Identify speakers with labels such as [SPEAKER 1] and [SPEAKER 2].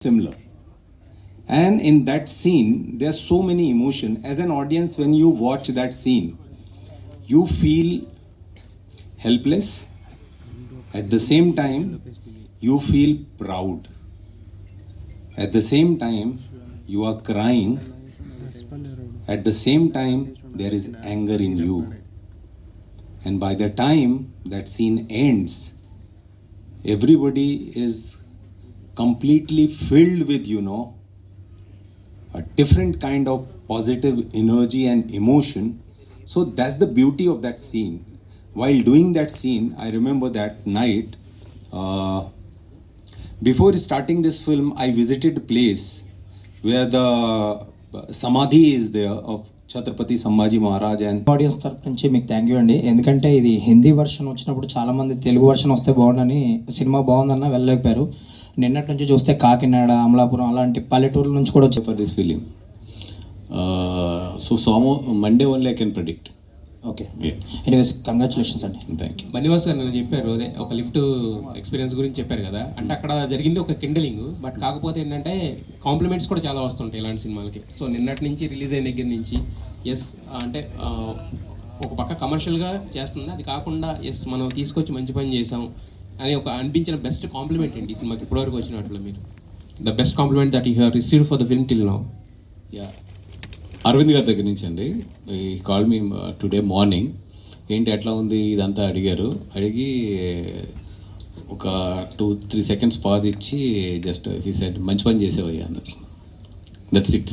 [SPEAKER 1] similar. And in that scene, there's so many emotion. As an audience, when you watch that scene, you feel helpless. At the same time, you feel proud. At the same time, you are crying. At the same time, there is anger in you. And by the time that scene ends, everybody is completely filled with, a different kind of positive energy and emotion. So that's the beauty of that scene. While doing that scene, I remember that night, before starting this film, I visited a place where the samadhi is there of Chhatrapati Sambhaji Maharaj. And
[SPEAKER 2] audience తరపు నుంచి మీకు thank you అండి. ఎందుకంటే ఇది Hindi version వచ్చినప్పుడు చాలామంది Telugu version వస్తే బాగుండని, సినిమా బాగుందన్న వెళ్ళలేకపోయారు. నిన్నటి నుంచి చూస్తే కాకినాడ, అమలాపురం అలాంటి పల్లెటూర్ల నుంచి కూడా వచ్చే
[SPEAKER 3] for this film. So Monday only I can predict.
[SPEAKER 2] Okay,
[SPEAKER 3] Yeah.
[SPEAKER 2] Anyways congratulations అండి.
[SPEAKER 3] Thank you.
[SPEAKER 4] మణివాస్ గారు నేను చెప్పారు అదే ఒక లిఫ్ట్ ఎక్స్పీరియన్స్ గురించి చెప్పారు కదా, అంటే అక్కడ జరిగింది ఒక కిండలింగ్, బట్ కాకపోతే ఏంటంటే కాంప్లిమెంట్స్ కూడా చాలా వస్తుంటాయి ఇలాంటి సినిమాలకి. సో నిన్నటి నుంచి రిలీజ్ అయిన దగ్గర నుంచి ఎస్ అంటే ఒక పక్క కమర్షియల్గా చేస్తుంది, అది కాకుండా ఎస్ మనం తీసుకొచ్చి మంచి పని చేసాం అని ఒక అనిపించిన బెస్ట్ కాంప్లిమెంట్ ఏంటి ఈ సినిమాకి ఇప్పటివరకు వచ్చినట్లు మీరు? The best compliment that you have received for the film till now.
[SPEAKER 3] Yeah, Aravind గారి దగ్గర నుంచి అండి. ఈ కాల్ మీ టుడే మార్నింగ్, ఏంటి ఎట్లా ఉంది ఇదంతా అడిగారు. అడిగి ఒక 2-3 seconds పాజ్ ఇచ్చి జస్ట్ హీ సెడ్ మంచి పని చేసేవయ్యా అన్నారు. That's it.